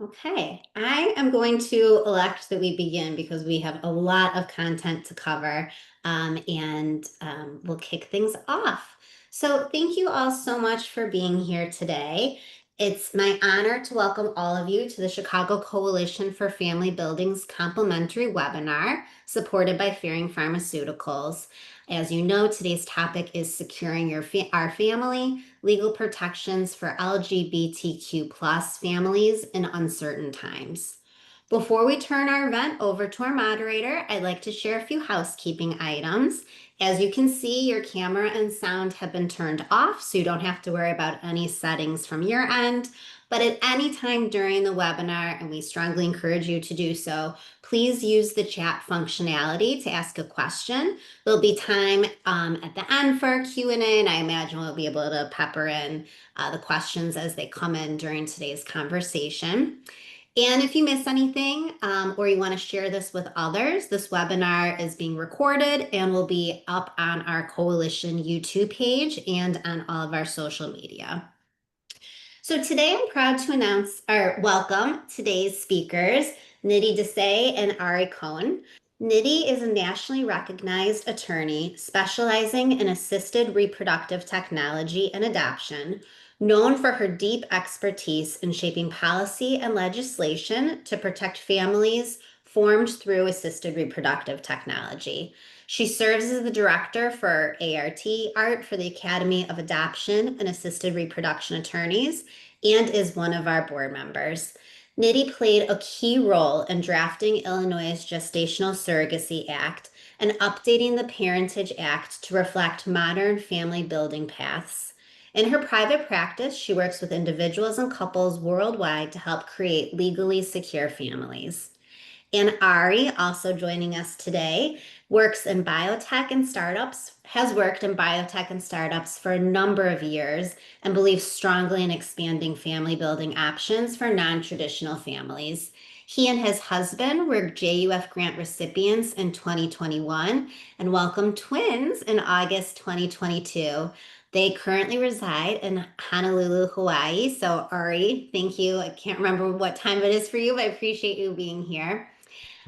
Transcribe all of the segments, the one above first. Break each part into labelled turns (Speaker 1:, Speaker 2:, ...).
Speaker 1: Okay, I am going to elect that we begin because we have a lot of content to cover, and we'll kick things off. So, thank you all so much for being here today. It's my honor to welcome all of you to the Chicago Coalition for Family Building's complimentary webinar supported by Fearing Pharmaceuticals. As you know, today's topic is securing our family, legal protections for LGBTQ plus families in uncertain times. Before we turn our event over to our moderator, I'd like to share a few housekeeping items. As you can see, your camera and sound have been turned off, so you don't have to worry about any settings from your end. But at any time during the webinar, and we strongly encourage you to do so, please use the chat functionality to ask a question. There'll be time at the end for Q&A, and I imagine we'll be able to pepper in the questions as they come in during today's conversation. And if you miss anything or you want to share this with others, this webinar is being recorded and will be up on our Coalition YouTube page and on all of our social media. So today I'm proud to announce or welcome today's speakers, Nidhi Desai and Ari Cohen. Nidhi is a nationally recognized attorney specializing in assisted reproductive technology and adoption, known for her deep expertise in shaping policy and legislation to protect families formed through assisted reproductive technology. She serves as the director for Art for the Academy of Adoption and Assisted Reproduction Attorneys and is one of our board members. Nidhi played a key role in drafting Illinois' Gestational Surrogacy Act and updating the Parentage Act to reflect modern family building paths. In her private practice, she works with individuals and couples worldwide to help create legally secure families. And Ari, also joining us today, works in biotech and startups, has worked in biotech and startups for a number of years and believes strongly in expanding family building options for non-traditional families. He and his husband were JUF grant recipients in 2021 and welcomed twins in August 2022. They currently reside in Honolulu, Hawaii. So, Ari, thank you. I can't remember what time it is for you, but I appreciate you being here.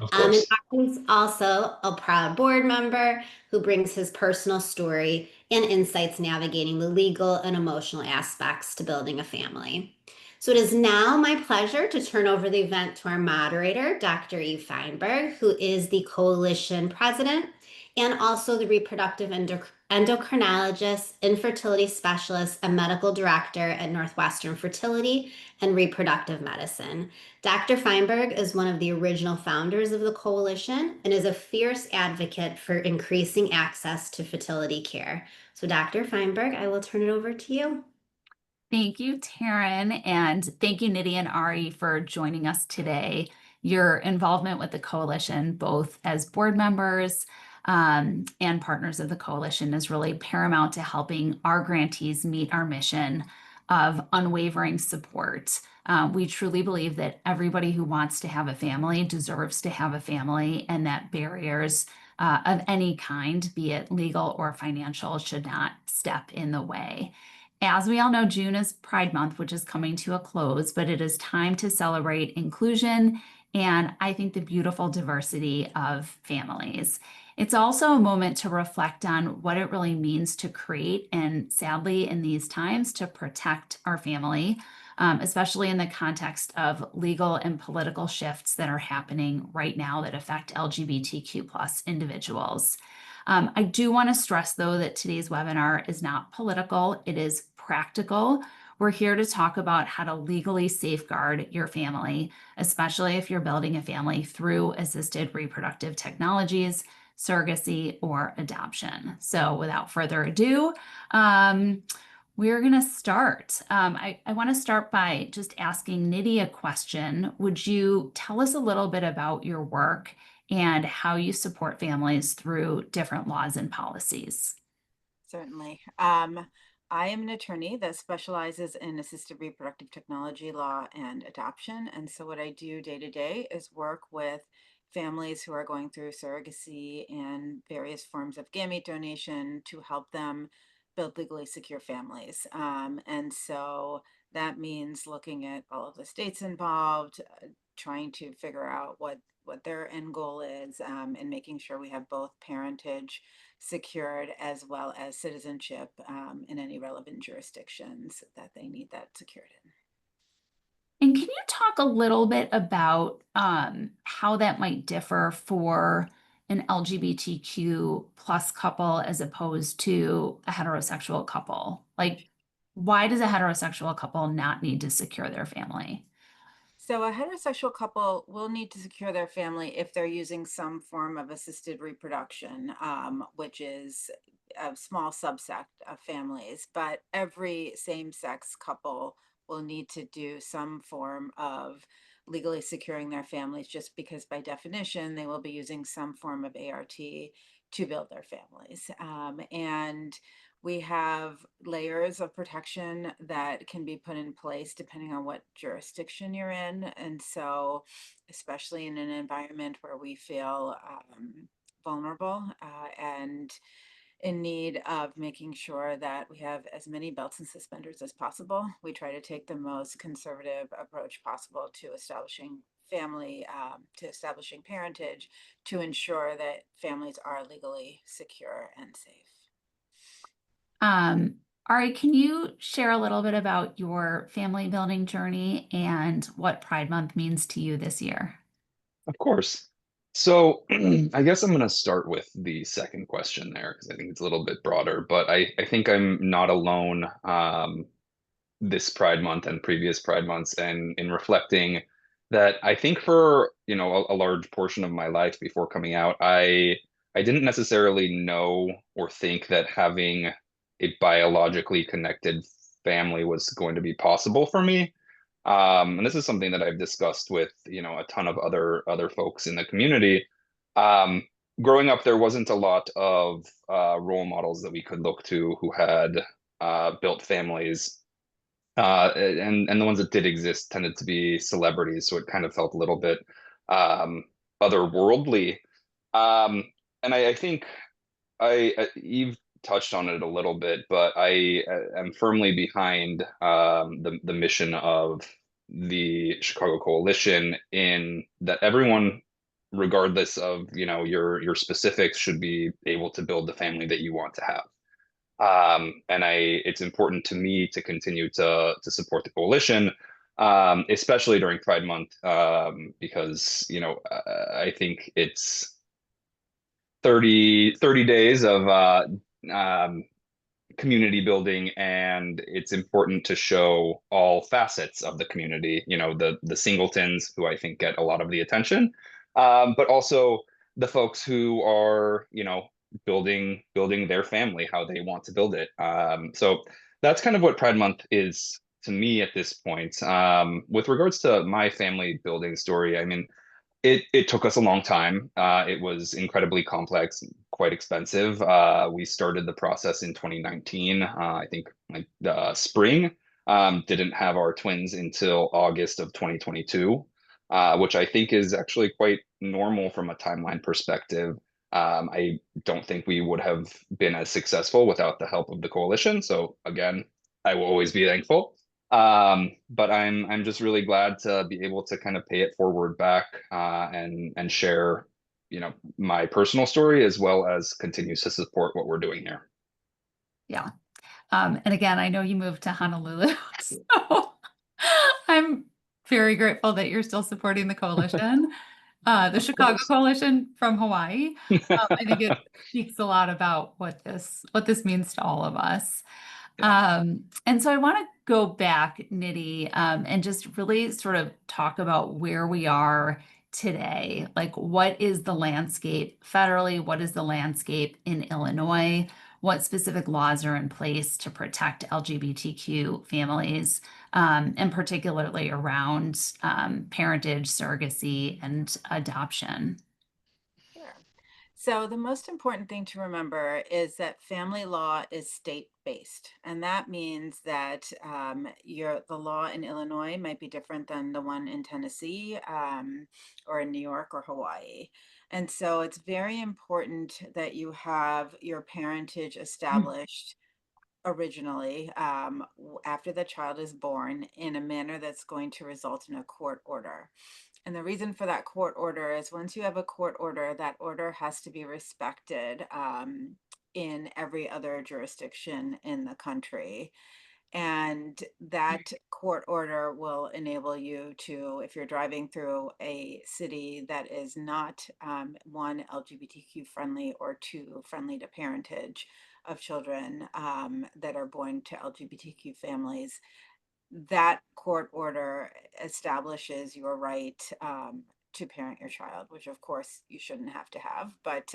Speaker 2: Of
Speaker 1: And
Speaker 2: course.
Speaker 1: Arden's also a proud board member who brings his personal story and insights navigating the legal and emotional aspects to building a family. So it is now my pleasure to turn over the event to our moderator, Dr. Eve Feinberg, who is the coalition president and also the reproductive endocrinologist, infertility specialist, and medical director at Northwestern Fertility and Reproductive Medicine. Dr. Feinberg is one of the original founders of the coalition and is a fierce advocate for increasing access to fertility care. So, Dr. Feinberg, I will turn it over to you.
Speaker 3: Thank you, Taryn, and thank you, Nidhi and Ari, for joining us today. Your involvement with the coalition, both as board members and partners of the coalition, is really paramount to helping our grantees meet our mission of unwavering support. We truly believe that everybody who wants to have a family deserves to have a family, and that barriers of any kind, be it legal or financial, should not step in the way. As we all know, June is Pride Month, which is coming to a close, but it is time to celebrate inclusion and I think the beautiful diversity of families. It's also a moment to reflect on what it really means to create and, sadly, in these times, to protect our family, especially in the context of legal and political shifts that are happening right now that affect LGBTQ plus individuals. I do want to stress, though, that today's webinar is not political. It is practical. We're here to talk about how to legally safeguard your family, especially if you're building a family through assisted reproductive technologies, surrogacy, or adoption. So without further ado, we're going to start. I want to start by just asking Nidhi a question. Would you tell us a little bit about your work and how you support families through different laws and policies?
Speaker 4: Certainly. I am an attorney that specializes in assisted reproductive technology law and adoption. And so what I do day to day is work with families who are going through surrogacy and various forms of gamete donation to help them build legally secure families. And so That means looking at all of the states involved, trying to figure out what their end goal is, and making sure we have both parentage secured as well as citizenship in any relevant jurisdictions that they need that secured in.
Speaker 3: And can you talk a little bit about how that might differ for an LGBTQ plus couple as opposed to a heterosexual couple? Like, why does a heterosexual couple not need to secure their family?
Speaker 4: So a heterosexual couple will need to secure their family if they're using some form of assisted reproduction, which is a small subset of families. But every same-sex couple will need to do some form of legally securing their families, just because by definition they will be using some form of ART to build their families. And we have layers of protection that can be put in place depending on what jurisdiction you're in. And so, especially in an environment where we feel vulnerable and in need of making sure that we have as many belts and suspenders as possible, we try to take the most conservative approach possible to establishing family, to establishing parentage, to ensure that families are legally secure and safe.
Speaker 3: Ari, can you share a little bit about your family building journey and what Pride Month means to you this year?
Speaker 2: Of course. So I guess I'm going to start with the second question there because I think it's a little bit broader, but I think I'm not alone this Pride Month and previous Pride Months and in reflecting that I think for, a large portion of my life before coming out, I didn't necessarily know or think that having a biologically connected family was going to be possible for me. And this is something that I've discussed with, a ton of other folks in the community. Um, Growing up, there wasn't a lot of role models that we could look to who had built families, and the ones that did exist tended to be celebrities, so it kind of felt a little bit um, otherworldly. Um, and I think you've touched on it a little bit, but I am firmly behind the mission of the Chicago Coalition in that everyone, regardless of your specifics, should be able to build the family that you want to have. And it's important to me to continue to support the coalition, especially during Pride Month, because I think it's 30 days of um, community building, and it's important to show all facets of the community, the singletons who I think get a lot of the attention, but also the folks who are building their family how they want to build it. So that's kind of what Pride Month is to me at this point. With regards to my family building story, I mean, it took us a long time. It was incredibly complex, quite expensive. We started the process in 2019. I think like spring. Didn't have our twins until August of 2022, which I think is actually quite normal from a timeline perspective. I don't think we would have been as successful without the help of the coalition. So again, I will always be thankful. But I'm just really glad to be able to kind of pay it forward back, and share, my personal story as well as continues to support what we're doing here.
Speaker 3: Yeah. And again, I know you moved to Honolulu, so I'm very grateful that you're still supporting the coalition, the
Speaker 2: Of
Speaker 3: Chicago
Speaker 2: course.
Speaker 3: Coalition from Hawaii. I think it speaks a lot about what this means to all of us. And so I want to go back, Nidhi, and just really sort of talk about where we are today. Like, what is the landscape federally? What is the landscape in Illinois? What specific laws are in place to protect LGBTQ families, and particularly around parentage, surrogacy, and adoption?
Speaker 4: Sure. So the most important thing to remember is that family law is state-based, and that means that the law in Illinois might be different than the one in Tennessee, or in New York or Hawaii. And so it's very important that you have your parentage established originally, after the child is born, in a manner that's going to result in a court order. And the reason for that court order is once you have a court order, that order has to be respected in every other jurisdiction in the country. And that court order will enable you to, if you're driving through a city that is not one, LGBTQ friendly, or two, friendly to parentage of children that are born to LGBTQ families, that court order establishes your right to parent your child, which of course you shouldn't have to have, but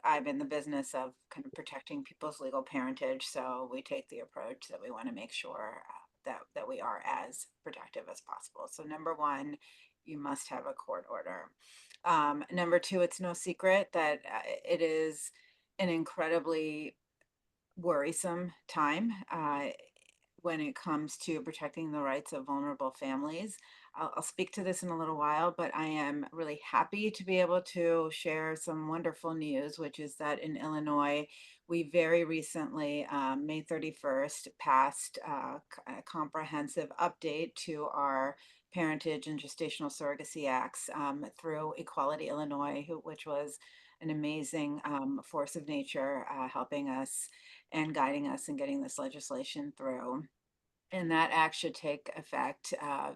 Speaker 4: I'm in the business of kind of protecting people's legal parentage, so we take the approach that we want to make sure that we are as protective as possible. So number one, you must have a court order. Number two, it's no secret that it is an incredibly worrisome time when it comes to protecting the rights of vulnerable families. I'll speak to this in a little while, but I am really happy to be able to share some wonderful news, which is that in Illinois, we very recently, May 31st, passed a comprehensive update to our Parentage and Gestational Surrogacy Acts through Equality Illinois, which was an amazing force of nature helping us and guiding us in getting this legislation through. And that act should take effect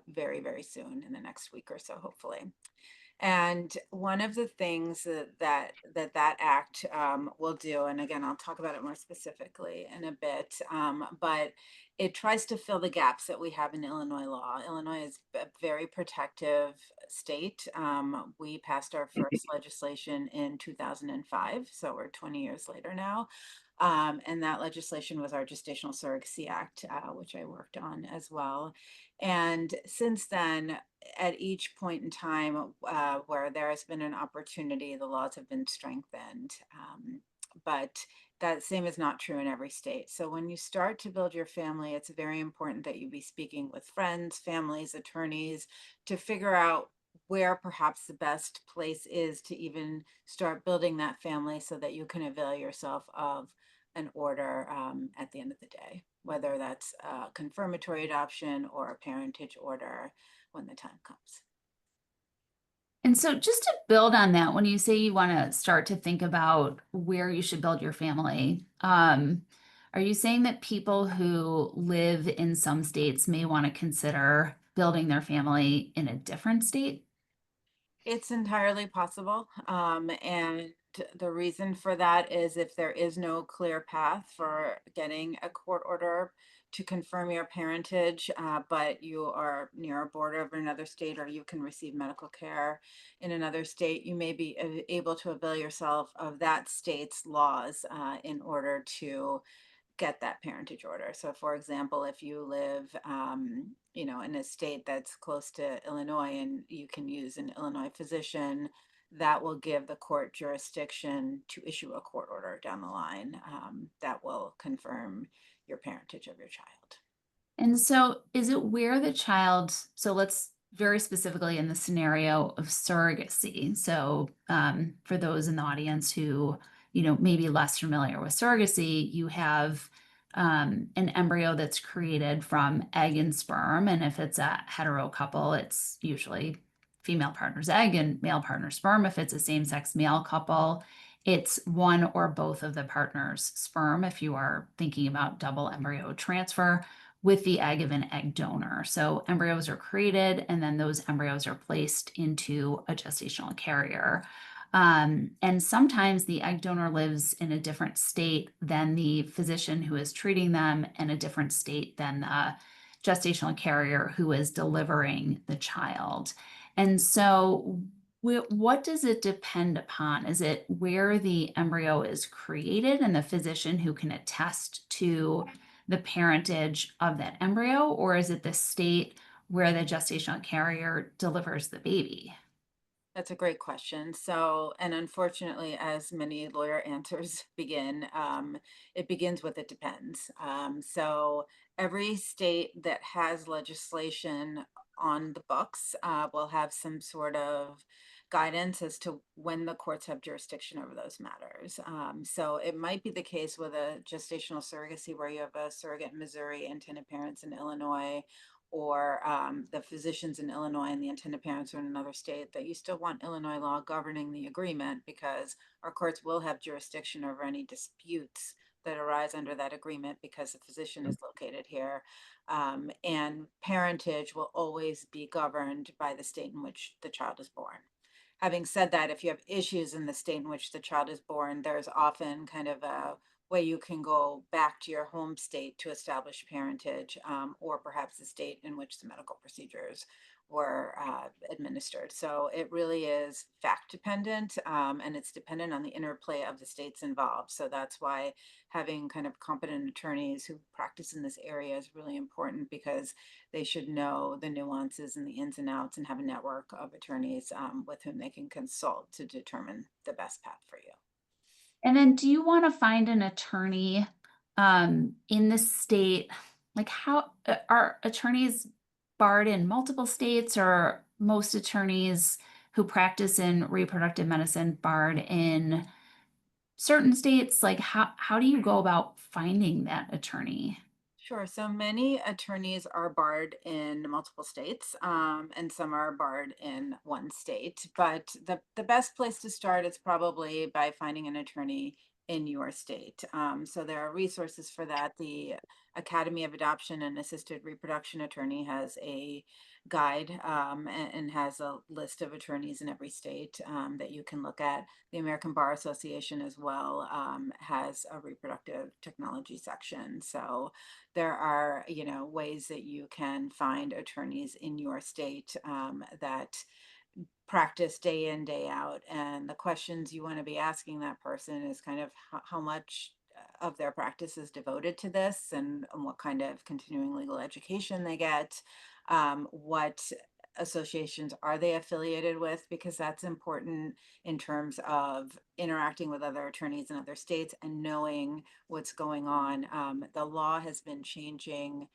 Speaker 4: very, very soon, in the next week or so, hopefully. And one of the things that act will do, and again, I'll talk about it more specifically in a bit, but it tries to fill the gaps that we have in Illinois law. Illinois is a very protective state. We passed our first legislation in 2005, so we're 20 years later now. And that legislation was our Gestational Surrogacy Act, which I worked on as well. And since then, at each point in time where there has been an opportunity, the laws have been strengthened. But that same is not true in every state. So when you start to build your family, it's very important that you be speaking with friends, families, attorneys to figure out where perhaps the best place is to even start building that family so that you can avail yourself of an order at the end of the day, whether that's a confirmatory adoption or a parentage order when the time comes.
Speaker 3: And so just to build on that, when you say you want to start to think about where you should build your family, are you saying that people who live in some states may want to consider building their family in a different state?
Speaker 4: It's entirely possible. And the reason for that is if there is no clear path for getting a court order to confirm your parentage, but you are near a border of another state, or you can receive medical care in another state, you may be able to avail yourself of that state's laws in order to get that parentage order. So for example, if you live, in a state that's close to Illinois and you can use an Illinois physician, that will give the court jurisdiction to issue a court order down the line that will confirm your parentage of your child.
Speaker 3: And so is it where the child, so let's very specifically in the scenario of surrogacy. So for those in the audience who, may be less familiar with surrogacy, you have an embryo that's created from egg and sperm. And if it's a hetero couple, it's usually female partner's egg and male partner's sperm. If it's a same-sex male couple, it's one or both of the partner's sperm if you are thinking about double embryo transfer with the egg of an egg donor. So embryos are created and then those embryos are placed into a gestational carrier. And sometimes the egg donor lives in a different state than the physician who is treating them, and a different state than the gestational carrier who is delivering the child. And so what does it depend upon? Is it where the embryo is created and the physician who can attest to the parentage of that embryo, or is it the state where the gestational carrier delivers the baby?
Speaker 4: That's a great question. So, and unfortunately, as many lawyer answers begin, it begins with it depends. So every state that has legislation on the books will have some sort of guidance as to when the courts have jurisdiction over those matters. So it might be the case with a gestational surrogacy where you have a surrogate in Missouri, intended parents in Illinois, or the physicians in Illinois and the intended parents are in another state, that you still want Illinois law governing the agreement, because our courts will have jurisdiction over any disputes that arise under that agreement because the physician is located here. And parentage will always be governed by the state in which the child is born. Having said that, if you have issues in the state in which the child is born, there's often kind of a way you can go back to your home state to establish parentage, or perhaps the state in which the medical procedures were administered. So it really is fact dependent, and it's dependent on the interplay of the states involved. So that's why having kind of competent attorneys who practice in this area is really important, because they should know the nuances and the ins and outs and have a network of attorneys with whom they can consult to determine the best path for you.
Speaker 3: And then do you want to find an attorney in the state? Like, how are attorneys barred in multiple states, or most attorneys who practice in reproductive medicine barred in certain states? Like, how do you go about finding that attorney?
Speaker 4: Sure. So many attorneys are barred in multiple states, and some are barred in one state. But the best place to start is probably by finding an attorney in your state. So there are resources for that. The Academy of Adoption and Assisted Reproduction Attorney has a guide, and has a list of attorneys in every state that you can look at. The American Bar Association as well has a reproductive technology section. So there are, ways that you can find attorneys in your state that practice day in, day out. And the questions you want to be asking that person is kind of how much of their practice is devoted to this, and what kind of continuing legal education they get, what associations are they affiliated with, because that's important in terms of interacting with other attorneys in other states and knowing what's going on. The law has been changing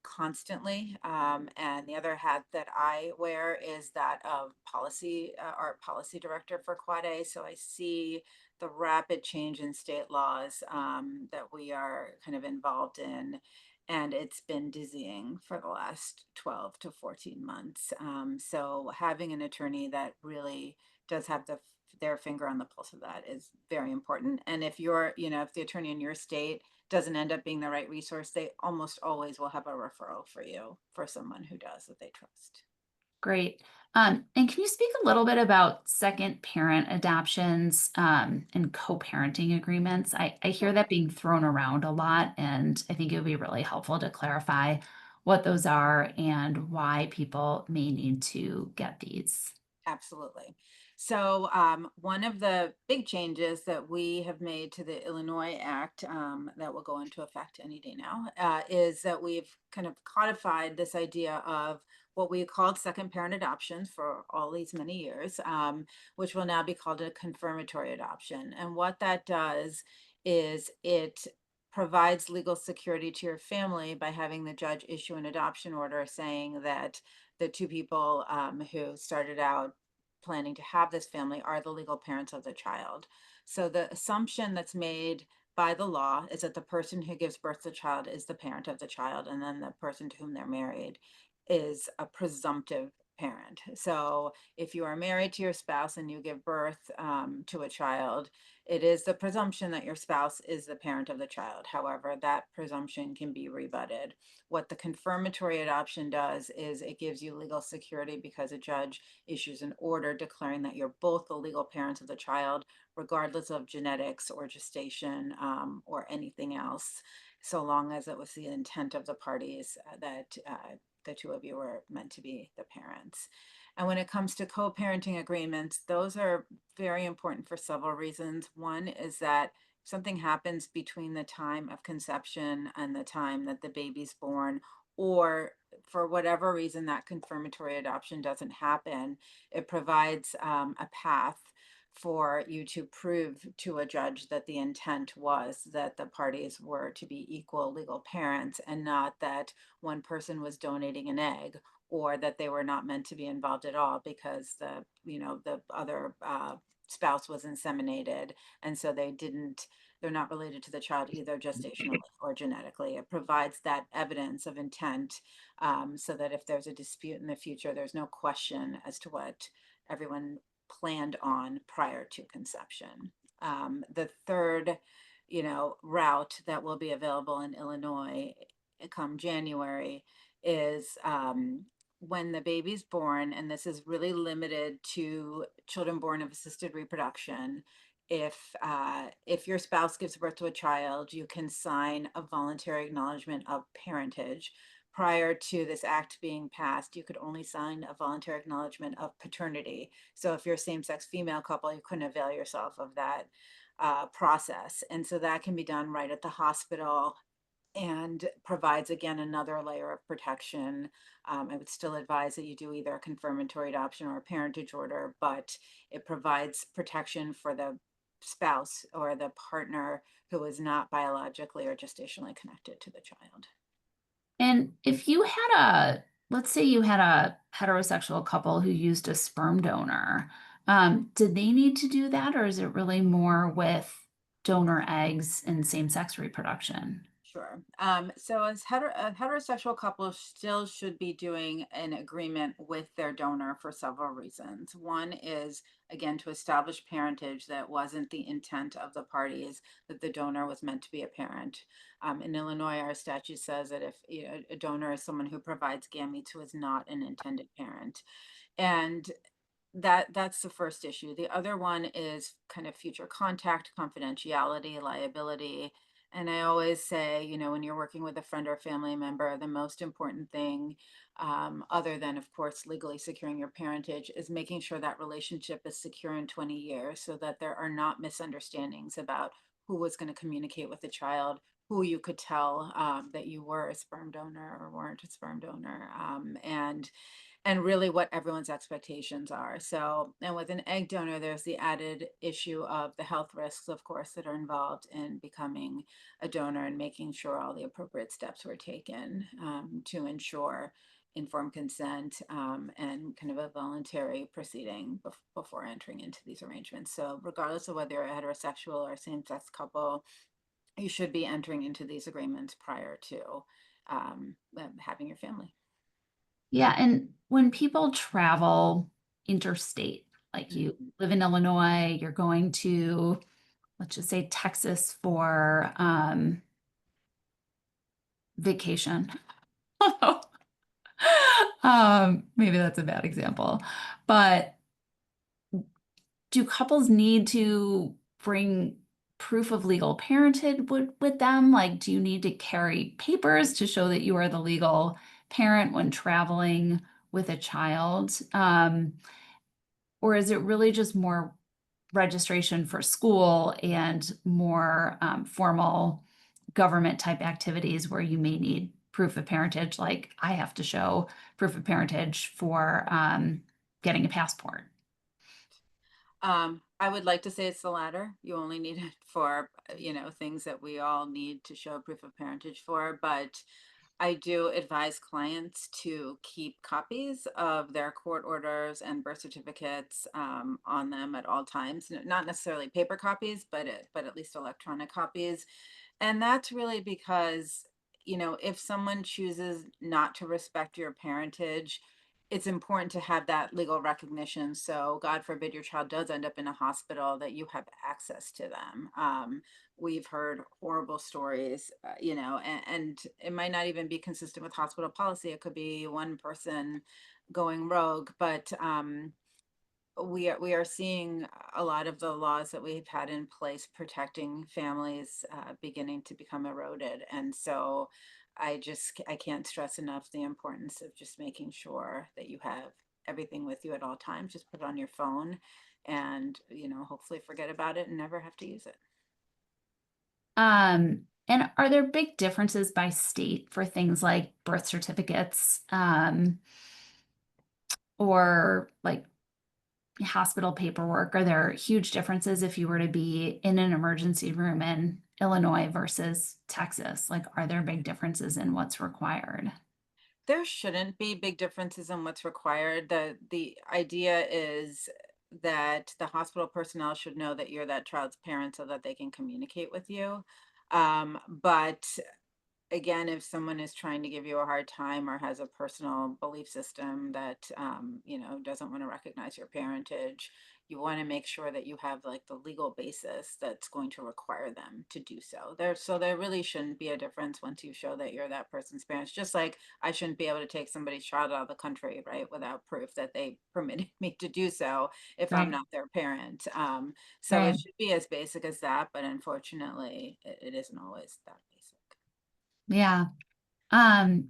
Speaker 4: constantly. And the other hat that I wear is that of policy, art policy director for Quad A. So I see the rapid change in state laws that we are kind of involved in. And it's been dizzying for the last 12 to 14 months. So having an attorney that really does have their finger on the pulse of that is very important. And if if the attorney in your state doesn't end up being the right resource, they almost always will have a referral for you for someone who does, that they trust.
Speaker 3: Great. And can you speak a little bit about second parent adoptions and co-parenting agreements? I hear that being thrown around a lot, and I think it would be really helpful to clarify what those are and why people may need to get these.
Speaker 4: Absolutely. So one of the big changes that we have made to the Illinois Act, that will go into effect any day now, is that we've kind of codified this idea of what we called second parent adoption for all these many years, which will now be called a confirmatory adoption. And what that does is it provides legal security to your family by having the judge issue an adoption order saying that the two people who started out planning to have this family are the legal parents of the child. So the assumption that's made by the law is that the person who gives birth to the child is the parent of the child, and then the person to whom they're married is a presumptive parent. So if you are married to your spouse and you give birth to a child, it is the presumption that your spouse is the parent of the child. However, that presumption can be rebutted. What the confirmatory adoption does is it gives you legal security because a judge issues an order declaring that you're both the legal parents of the child, regardless of genetics or gestation or anything else, so long as it was the intent of the parties that the two of you were meant to be the parents. And when it comes to co-parenting agreements, those are very important for several reasons. One is that if something happens between the time of conception and the time that the baby's born, or for whatever reason that confirmatory adoption doesn't happen, it provides a path for you to prove to a judge that the intent was that the parties were to be equal legal parents, and not that one person was donating an egg or that they were not meant to be involved at all because the other spouse was inseminated, and so they're not related to the child either gestationally or genetically. It provides that evidence of intent, so that if there's a dispute in the future, there's no question as to what everyone planned on prior to conception. The third, route that will be available in Illinois come January is when the baby's born, and this is really limited to children born of assisted reproduction. If your spouse gives birth to a child, you can sign a voluntary acknowledgement of parentage. Prior to this act being passed, you could only sign a voluntary acknowledgement of paternity. So if you're a same-sex female couple, you couldn't avail yourself of that process. And so that can be done right at the hospital and provides, again, another layer of protection. I would still advise that you do either a confirmatory adoption or a parentage order, but it provides protection for the spouse or the partner who is not biologically or gestationally connected to the child.
Speaker 3: And if you had let's say you had a heterosexual couple who used a sperm donor, did they need to do that, or is it really more with donor eggs and same-sex reproduction?
Speaker 4: Sure. So as a heterosexual couple still should be doing an agreement with their donor for several reasons. One is, again, to establish parentage that wasn't the intent of the parties, that the donor was meant to be a parent. In Illinois, our statute says that if a donor is someone who provides gametes who is not an intended parent. And that's the first issue. The other one is kind of future contact, confidentiality, liability. And I always say, when you're working with a friend or family member, the most important thing, other than, of course, legally securing your parentage, is making sure that relationship is secure in 20 years so that there are not misunderstandings about who was going to communicate with the child, who you could tell that you were a sperm donor or weren't a sperm donor, and really what everyone's expectations are. So, and with an egg donor, there's the added issue of the health risks, of course, that are involved in becoming a donor and making sure all the appropriate steps were taken to ensure informed consent and kind of a voluntary proceeding before entering into these arrangements. So regardless of whether you're a heterosexual or same-sex couple, you should be entering into these agreements prior to having your family.
Speaker 3: Yeah, and when people travel interstate, like you live in Illinois, you're going to, let's just say, Texas for vacation. Maybe that's a bad example, but do couples need to bring proof of legal parenthood with them? Like, do you need to carry papers to show that you are the legal parent when traveling with a child? Or is it really just more registration for school and more formal government type activities where you may need proof of parentage? Like I have to show proof of parentage for getting a passport.
Speaker 4: I would like to say it's the latter. You only need it for, things that we all need to show proof of parentage for. But I do advise clients to keep copies of their court orders and birth certificates on them at all times. Not necessarily paper copies, but at least electronic copies. And that's really because, if someone chooses not to respect your parentage, it's important to have that legal recognition. So God forbid your child does end up in a hospital, that you have access to them. We've heard horrible stories, and it might not even be consistent with hospital policy. It could be one person going rogue, but we are seeing a lot of the laws that we've had in place protecting families beginning to become eroded. And so I can't stress enough the importance of just making sure that you have everything with you at all times. Just put it on your phone and, hopefully forget about it and never have to use it.
Speaker 3: And are there big differences by state for things like birth certificates, or like hospital paperwork? Are there huge differences if you were to be in an emergency room in Illinois versus Texas? Like, are there big differences in what's required?
Speaker 4: There shouldn't be big differences in what's required. The idea is that the hospital personnel should know that you're that child's parent so that they can communicate with you. But again, if someone is trying to give you a hard time or has a personal belief system that doesn't want to recognize your parentage, you want to make sure that you have like the legal basis that's going to require them to do so. There really shouldn't be a difference once you show that you're that person's parents. Just like I shouldn't be able to take somebody's child out of the country, right, without proof that they permitted me to do so if I'm
Speaker 3: Right.
Speaker 4: not their parent. So
Speaker 3: Right.
Speaker 4: it should be as basic as that, but unfortunately, it isn't always that basic.
Speaker 3: Yeah. Um,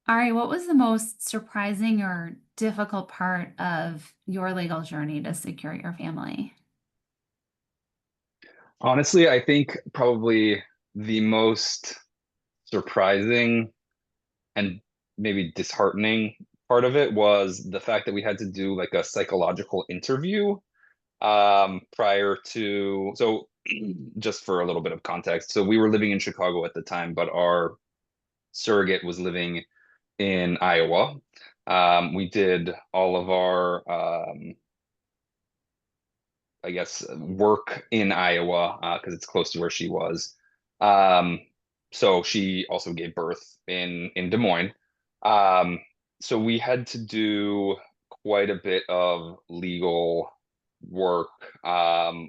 Speaker 3: Ari, what was the most surprising or difficult part of your legal journey to secure your family?
Speaker 2: Honestly, I think probably the most surprising and maybe disheartening part of it was the fact that we had to do like a psychological interview prior to, so just for a little bit of context. So we were living in Chicago at the time, but our surrogate was living in Iowa. We did all of our I guess, work in Iowa because it's close to where she was. Um, so she also gave birth in Des Moines. Um, so we had to do quite a bit of legal work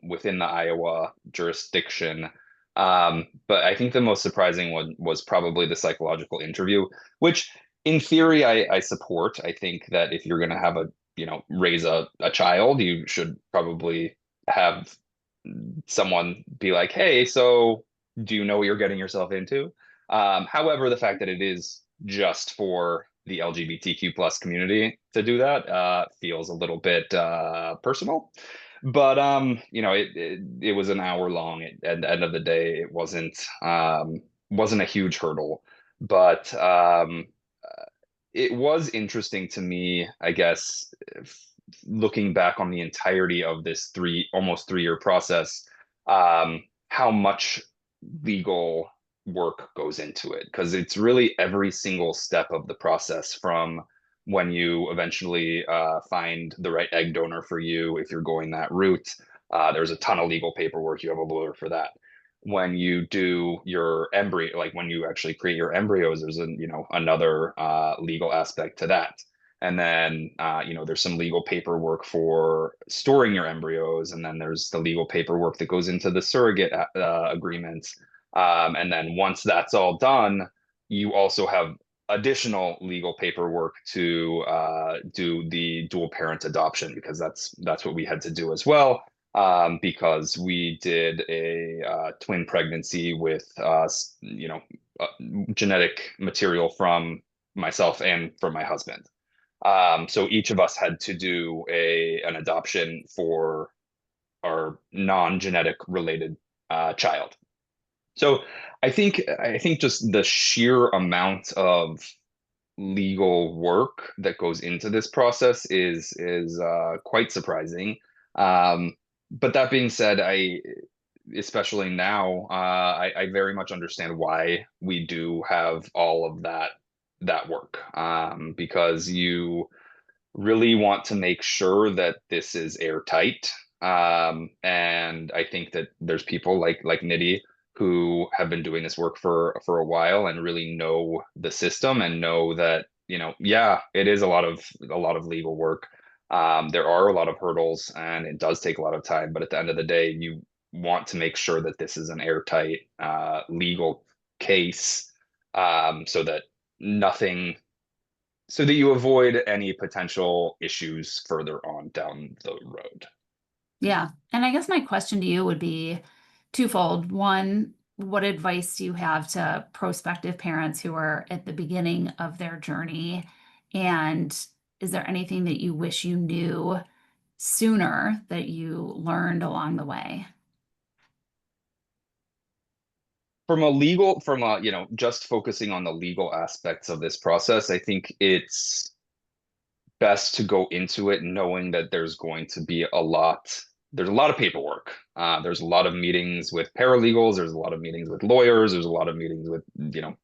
Speaker 2: within the Iowa jurisdiction. But I think the most surprising one was probably the psychological interview, which in theory I support. I think that if you're going to have a raise a child, you should probably have someone be like, hey, so do you know what you're getting yourself into? However, the fact that it is just for the LGBTQ plus community to do that feels a little bit personal. But it was an hour long. At the end of the day, it wasn't a huge hurdle, but it was interesting to me, I guess, looking back on the entirety of this almost 3 year process, how much legal work goes into it. Because it's really every single step of the process from when you eventually find the right egg donor for you, if you're going that route. There's a ton of legal paperwork. You have a lawyer for that. When you do your embryo, like when you actually create your embryos, there's another legal aspect to that. And then there's some legal paperwork for storing your embryos, and then there's the legal paperwork that goes into the surrogate agreements. And then once that's all done, you also have additional legal paperwork to do the dual parent adoption, because that's what we had to do as well, because we did a twin pregnancy with uh, genetic material from myself and from my husband. So each of us had to do an adoption for our non-genetic related child. So I think just the sheer amount of legal work that goes into this process is quite surprising. Um, but that being said, especially now, I very much understand why we do have all of that work, because you really want to make sure that this is airtight. And I think that there's people like Nidhi who have been doing this work for a while and really know the system and know that, yeah, it is a lot of legal work. There are a lot of hurdles and it does take a lot of time, but at the end of the day, you want to make sure that this is an airtight legal case, so that nothing so that you avoid any potential issues further on down the road.
Speaker 3: Yeah. And I guess my question to you would be twofold. One, what advice do you have to prospective parents who are at the beginning of their journey? And is there anything that you wish you knew sooner that you learned along the way?
Speaker 2: From a just focusing on the legal aspects of this process, I think it's best to go into it knowing that there's a lot of paperwork. There's a lot of meetings with paralegals. There's a lot of meetings with lawyers. There's a lot of meetings with,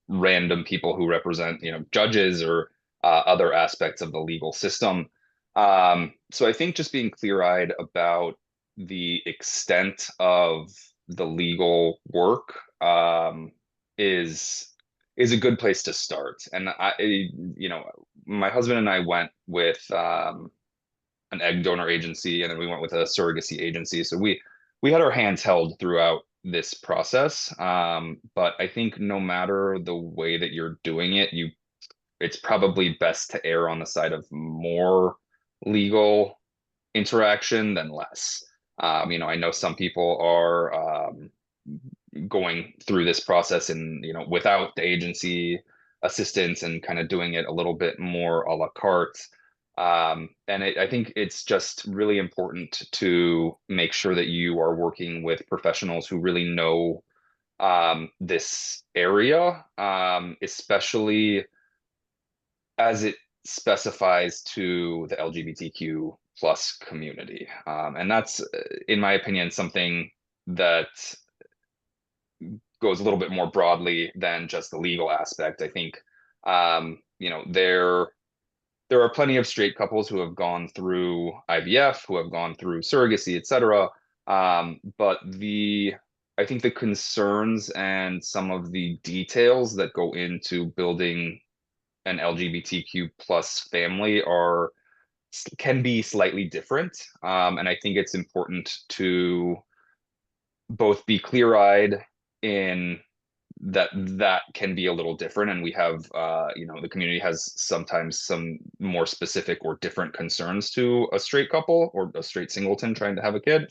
Speaker 2: random people who represent, judges or other aspects of the legal system. So I think just being clear-eyed about the extent of the legal work is a good place to start. And my husband and I went with an egg donor agency, and then we went with a surrogacy agency. So we had our hands held throughout this process. But I think no matter the way that you're doing it, it's probably best to err on the side of more legal interaction than less. I know some people are going through this process and without the agency assistance and kind of doing it a little bit more a la carte. I think it's just really important to make sure that you are working with professionals who really know this area, especially as it specifies to the LGBTQ plus community. And that's, in my opinion, something that goes a little bit more broadly than just the legal aspect. I think, there are plenty of straight couples who have gone through IVF, who have gone through surrogacy, etc. But I think the concerns and some of the details that go into building an LGBTQ plus family can be slightly different. And I think it's important to both be clear-eyed in that can be a little different, and we have the community has sometimes some more specific or different concerns to a straight couple or a straight singleton trying to have a kid.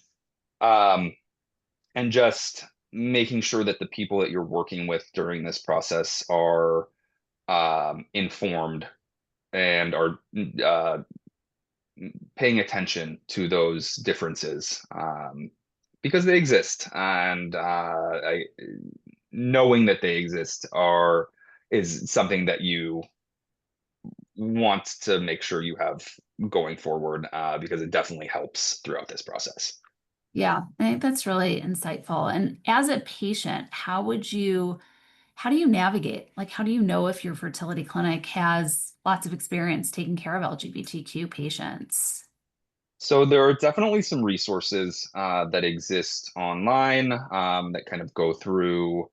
Speaker 2: And just making sure that the people that you're working with during this process are informed and are paying attention to those differences, because they exist, and knowing that they exist is something that you want to make sure you have going forward, because it definitely helps throughout this process.
Speaker 3: Yeah, I think that's really insightful. And as a patient, how do you navigate? Like, how do you know if your fertility clinic has lots of experience taking care of LGBTQ patients?
Speaker 2: So there are definitely some resources that exist online that kind of go through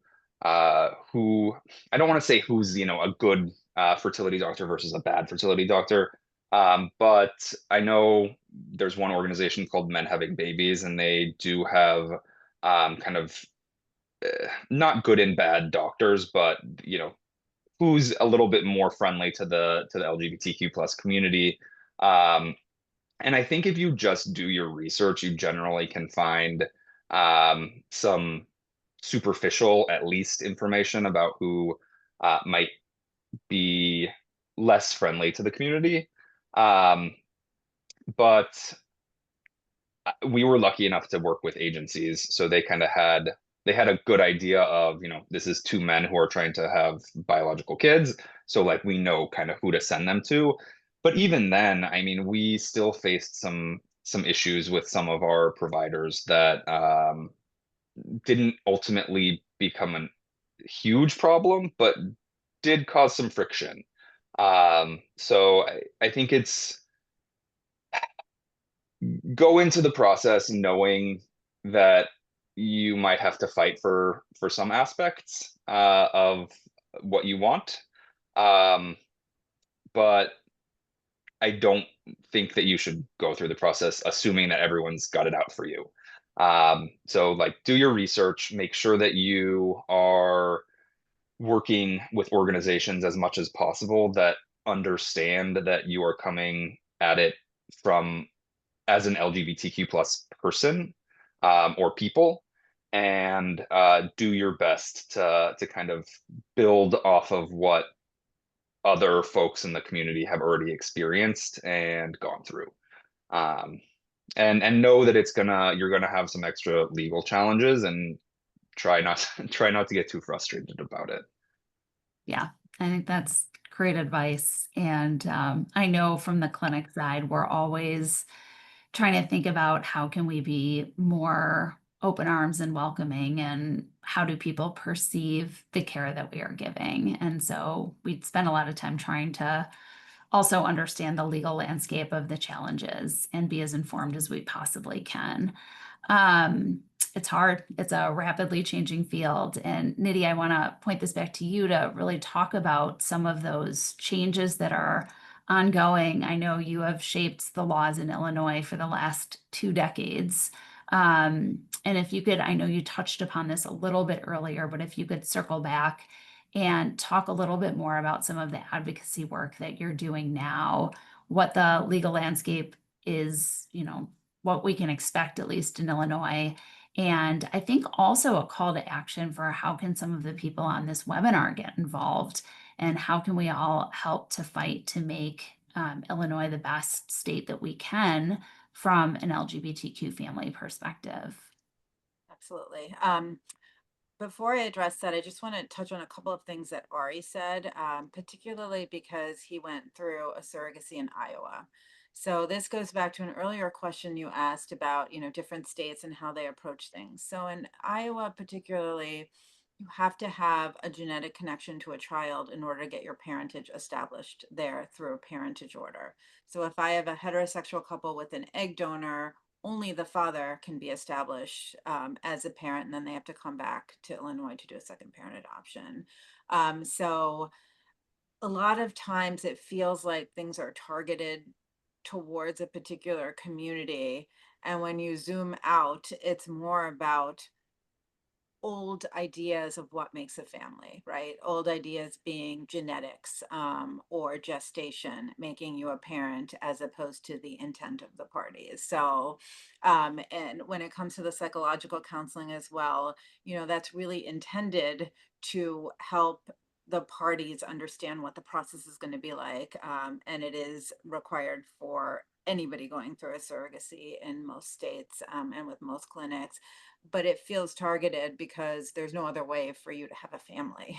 Speaker 2: who, I don't want to say who's a good fertility doctor versus a bad fertility doctor, but I know there's one organization called Men Having Babies, and they do have kind of not good and bad doctors, but who's a little bit more friendly to the LGBTQ plus community. And I think if you just do your research, you generally can find some superficial, at least, information about who might be less friendly to the community. But we were lucky enough to work with agencies, so they kind of had a good idea of, this is two men who are trying to have biological kids, so like we know kind of who to send them to. But even then, I mean, we still faced some issues with some of our providers that didn't ultimately become a huge problem, but did cause some friction. So I think it's go into the process knowing that you might have to fight for some aspects of what you want, but I don't think that you should go through the process assuming that everyone's got it out for you. So like, do your research, make sure that you are working with organizations as much as possible that understand that you are coming at it from as an LGBTQ plus person, or people, and do your best to kind of build off of what other folks in the community have already experienced and gone through. Um, and know that you're gonna have some extra legal challenges, and try not try not to get too frustrated about it.
Speaker 3: Yeah, I think that's great advice. And I know from the clinic side, we're always trying to think about how can we be more open arms and welcoming, and how do people perceive the care that we are giving. And so we spend a lot of time trying to also understand the legal landscape of the challenges and be as informed as we possibly can. Um, it's hard. It's a rapidly changing field. And Nidhi, I want to point this back to you to really talk about some of those changes that are ongoing. I know you have shaped the laws in Illinois for the last 2 decades. And if you could, I know you touched upon this a little bit earlier, but if you could circle back and talk a little bit more about some of the advocacy work that you're doing now, what the legal landscape is, what we can expect, at least in Illinois. And I think also a call to action for how can some of the people on this webinar get involved, and how can we all help to fight to make Illinois the best state that we can from an LGBTQ family perspective.
Speaker 4: Absolutely. Before I address that, I just want to touch on a couple of things that Ari said, particularly because he went through a surrogacy in Iowa. So this goes back to an earlier question you asked about, different states and how they approach things. So in Iowa, particularly, you have to have a genetic connection to a child in order to get your parentage established there through a parentage order. So if I have a heterosexual couple with an egg donor, only the father can be established as a parent, and then they have to come back to Illinois to do a second parent adoption. So a lot of times it feels like things are targeted towards a particular community. And when you zoom out, it's more about old ideas of what makes a family, right? Old ideas being genetics or gestation, making you a parent as opposed to the intent of the parties. So, and when it comes to the psychological counseling as well, that's really intended to help the parties understand what the process is going to be like. And it is required for anybody going through a surrogacy in most states and with most clinics, but it feels targeted because there's no other way for you to have a family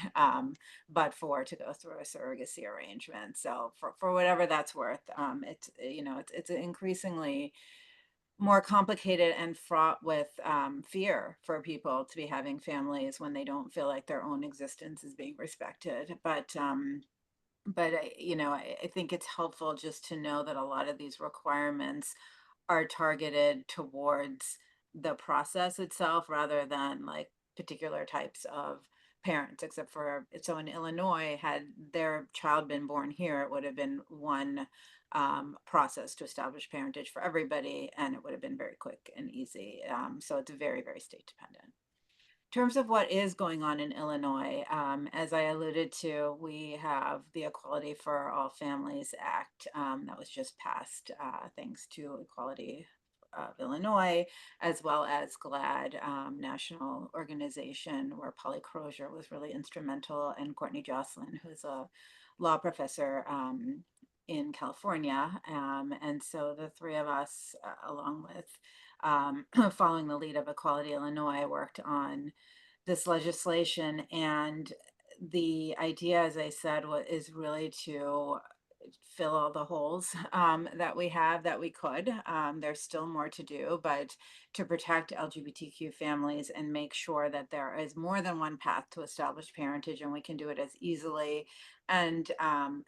Speaker 4: but for to go through a surrogacy arrangement. So for whatever that's worth, it's increasingly more complicated and fraught with fear for people to be having families when they don't feel like their own existence is being respected. But I think it's helpful just to know that a lot of these requirements are targeted towards the process itself rather than like particular types of parents, except for, so in Illinois, had their child been born here, it would have been one process to establish parentage for everybody, and it would have been very quick and easy. So it's very, very state dependent. In terms of what is going on in Illinois, as I alluded to, we have the Equality for All Families Act that was just passed thanks to Equality of Illinois, as well as GLAAD, national organization where Polly Crozier was really instrumental, and Courtney Jocelyn, who's a law professor in California. And so the three of us, along with following the lead of Equality Illinois, worked on this legislation. And the idea, as I said, is really to fill all the holes that we have that we could. There's still more to do, but to protect LGBTQ families and make sure that there is more than one path to establish parentage, and we can do it as easily and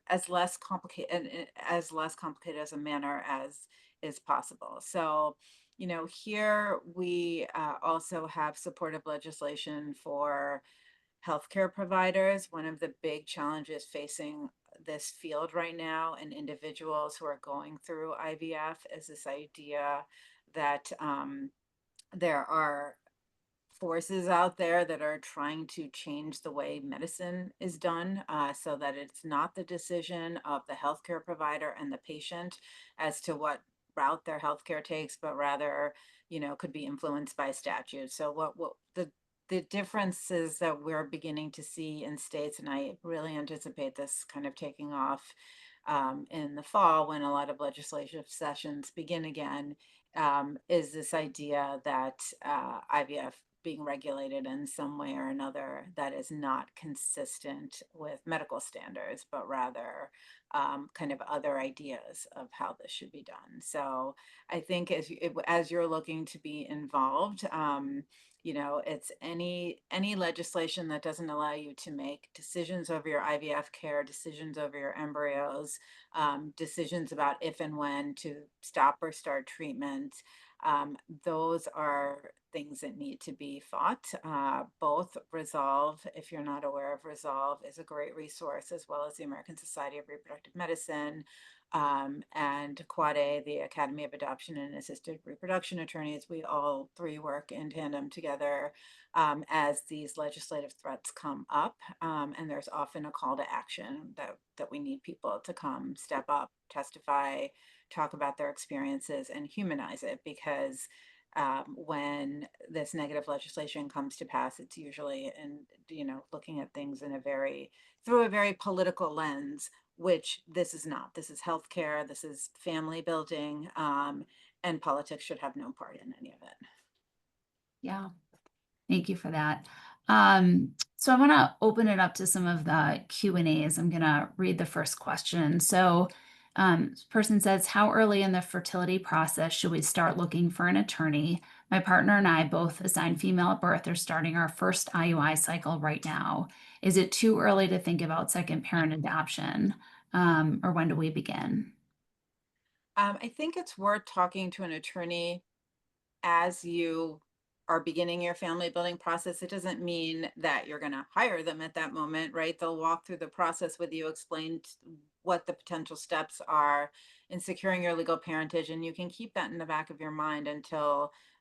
Speaker 4: as less complicated as a manner as is possible. So, here we also have supportive legislation for healthcare providers. One of the big challenges facing this field right now and individuals who are going through IVF is this idea that there are forces out there that are trying to change the way medicine is done so that it's not the decision of the healthcare provider and the patient as to what route their healthcare takes, but rather, could be influenced by statute. So what the differences that we're beginning to see in states, and I really anticipate this kind of taking off in the fall when a lot of legislative sessions begin again, is this idea that IVF being regulated in some way or another that is not consistent with medical standards, but rather kind of other ideas of how this should be done. So I think as you're looking to be involved, it's any legislation that doesn't allow you to make decisions over your IVF care, decisions over your embryos, decisions about if and when to stop or start treatment. Those are things that need to be fought. Both Resolve, if you're not aware of Resolve, is a great resource, as well as the American Society of Reproductive Medicine, and Quad-A, the Academy of Adoption and Assisted Reproduction Attorneys. We all three work in tandem together as these legislative threats come up. And there's often a call to action that we need people to come step up, testify, talk about their experiences, and humanize it, because when this negative legislation comes to pass, it's usually looking at things through a very political lens, which this is not. This is healthcare, this is family building, and politics should have no part in any of it.
Speaker 3: Yeah, thank you for that. So I want to open it up to some of the Q&As. I'm going to read the first question. So this person says, how early in the fertility process should we start looking for an attorney? My partner and I, both assigned female at birth, are starting our first IUI cycle right now. Is it too early to think about second parent adoption? Or when do we begin?
Speaker 4: I think it's worth talking to an attorney as you are beginning your family building process. It doesn't mean that you're going to hire them at that moment, right? They'll walk through the process with you, explain what the potential steps are in securing your legal parentage, and you can keep that in the back of your mind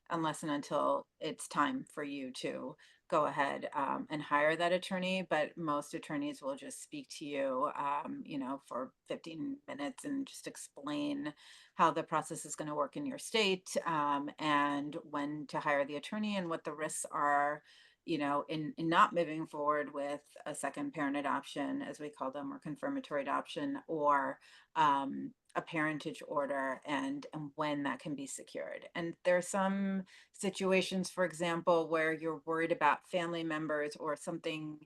Speaker 4: unless and until it's time for you to go ahead and hire that attorney. But most attorneys will just speak to you, for 15 minutes and just explain how the process is going to work in your state, and when to hire the attorney and what the risks are, in not moving forward with a second parent adoption, as we call them, or confirmatory adoption, or a parentage order, and when that can be secured. And there are some situations, for example, where you're worried about family members or something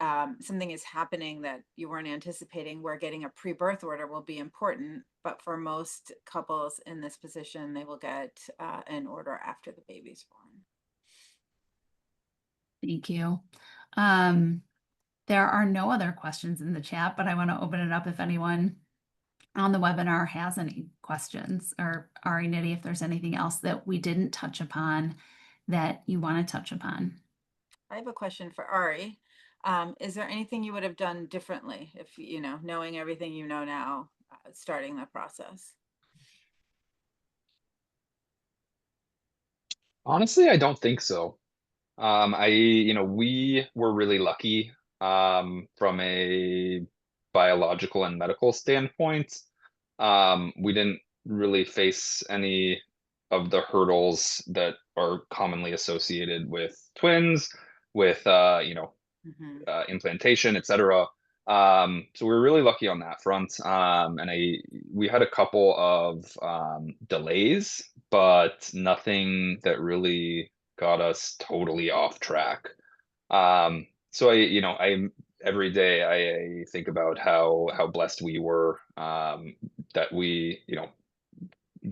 Speaker 4: is happening that you weren't anticipating, where getting a pre-birth order will be important. But for most couples in this position, they will get an order after the baby's born.
Speaker 3: Thank you. There are no other questions in the chat, but I want to open it up if anyone on the webinar has any questions, or Ari, Nidhi, if there's anything else that we didn't touch upon that you want to touch upon.
Speaker 4: I have a question for Ari. Is there anything you would have done differently if, knowing everything you know now, starting that process?
Speaker 2: Honestly, I don't think so. We were really lucky from a biological and medical standpoint. We didn't really face any of the hurdles that are commonly associated with twins, with implantation, etc. So we were really lucky on that front. And we had a couple of delays, but nothing that really got us totally off track. So I every day I think about how blessed we were, that we,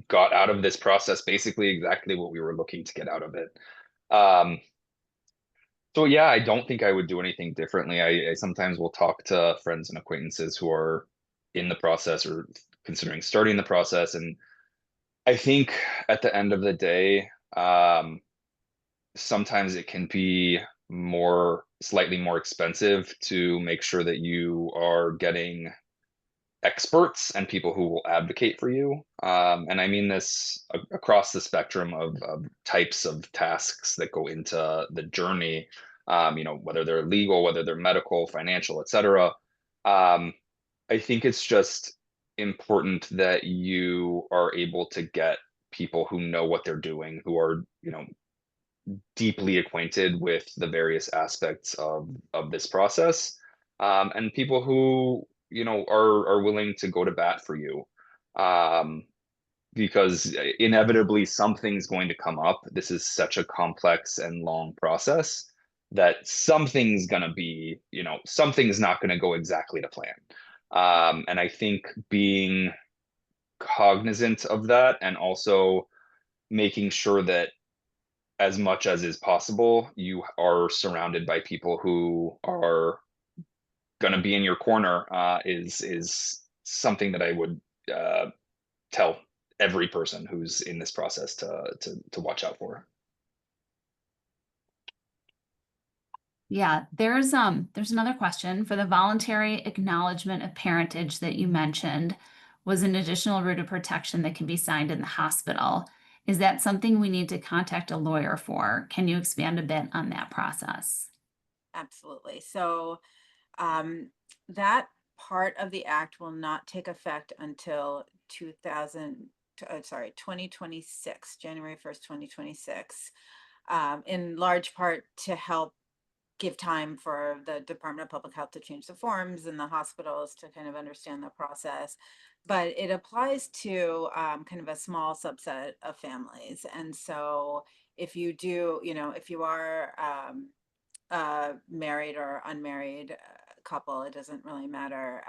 Speaker 2: got out of this process basically exactly what we were looking to get out of it. So yeah, I don't think I would do anything differently. I sometimes will talk to friends and acquaintances who are in the process or considering starting the process, and I think at the end of the day, sometimes it can be slightly more expensive to make sure that you are getting experts and people who will advocate for you. And I mean this across the spectrum of types of tasks that go into the journey, whether they're legal, whether they're medical, financial, etc. I think it's just important that you are able to get people who know what they're doing, who are, deeply acquainted with the various aspects of this process, and people who are willing to go to bat for you, because inevitably something's going to come up. This is such a complex and long process that something's not going to go exactly to plan. And I think being cognizant of that, and also making sure that as much as is possible, you are surrounded by people who are going to be in your corner, is something that I would tell every person who's in this process to watch out for.
Speaker 3: Yeah, there's another question. For the voluntary acknowledgement of parentage that you mentioned was an additional route of protection that can be signed in the hospital. Is that something we need to contact a lawyer for? Can you expand a bit on that process?
Speaker 4: Absolutely. So that part of the act will not take effect until 2026, January 1st, 2026, in large part to help give time for the Department of Public Health to change the forms and the hospitals to kind of understand the process. But it applies to kind of a small subset of families. And so if you do, if you are married or unmarried couple, it doesn't really matter,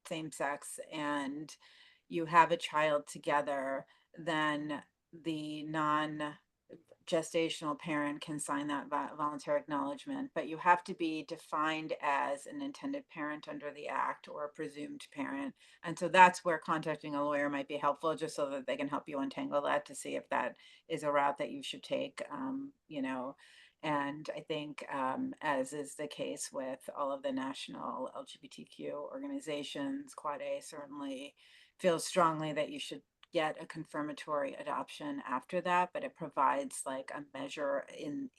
Speaker 4: same sex, and you have a child together, then the non gestational parent can sign that voluntary acknowledgement, but you have to be defined as an intended parent under the act, or a presumed parent. And so that's where contacting a lawyer might be helpful, just so that they can help you untangle that to see if that is a route that you should take. And I think, as is the case with all of the national LGBTQ organizations, Quad A certainly feels strongly that you should get a confirmatory adoption after that, but it provides like a measure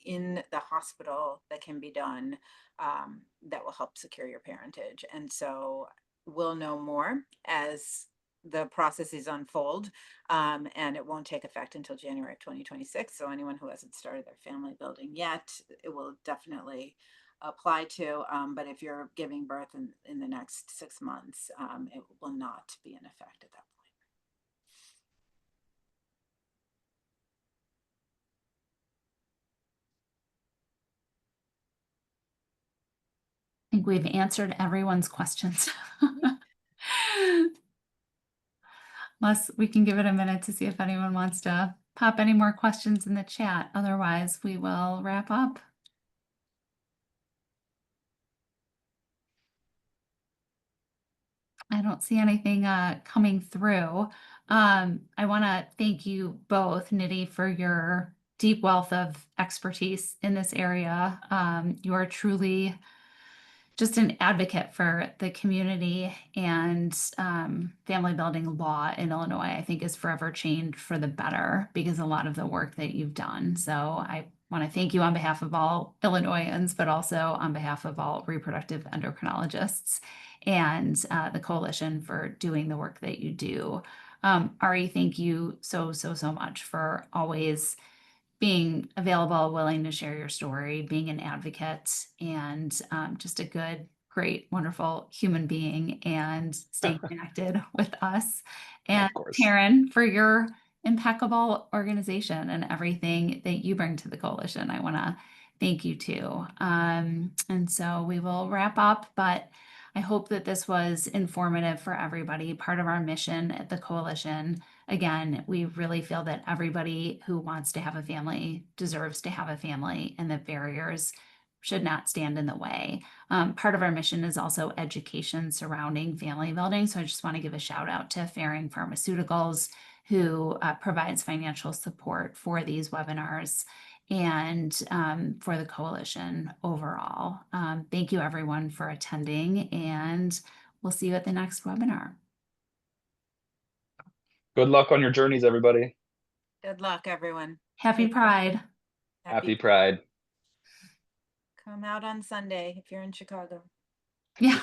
Speaker 4: in the hospital that can be done, that will help secure your parentage. And so we'll know more as the processes unfold, and it won't take effect until January of 2026. So anyone who hasn't started their family building yet, it will definitely apply to. But if you're giving birth in the next 6 months, it will not be in effect at that point.
Speaker 3: I think we've answered everyone's questions. Unless we can give it a minute to see if anyone wants to pop any more questions in the chat. Otherwise, we will wrap up. I don't see anything coming through. I want to thank you both, Nidhi, for your deep wealth of expertise in this area. You are truly just an advocate for the community, and family building law in Illinois, I think, is forever changed for the better because a lot of the work that you've done. So I want to thank you on behalf of all Illinoisans, but also on behalf of all reproductive endocrinologists and the coalition for doing the work that you do. Ari, thank you so much for always being available, willing to share your story, being an advocate, and just a good, great, wonderful human being, and staying connected with us. And
Speaker 2: Of course.
Speaker 3: Taryn, for your impeccable organization and everything that you bring to the coalition, I want to thank you too. And so we will wrap up, but I hope that this was informative for everybody. Part of our mission at the coalition, again, we really feel that everybody who wants to have a family deserves to have a family, and that barriers should not stand in the way. Part of our mission is also education surrounding family building. So I just want to give a shout out to Faring Pharmaceuticals, who provides financial support for these webinars, and for the coalition overall. Thank you everyone for attending, and we'll see you at the next webinar.
Speaker 2: Good luck on your journeys, everybody.
Speaker 4: Good luck, everyone.
Speaker 3: Happy Pride.
Speaker 2: Happy Pride.
Speaker 4: Come out on Sunday if you're in Chicago.
Speaker 3: Yeah.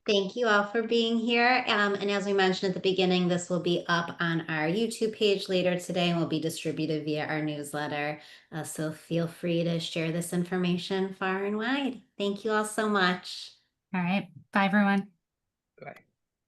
Speaker 1: Thank you all for being here. And as we mentioned at the beginning, this will be up on our YouTube page later today and will be distributed via our newsletter. So feel free to share this information far and wide. Thank you all so much.
Speaker 3: All right. Bye, everyone.
Speaker 2: Bye.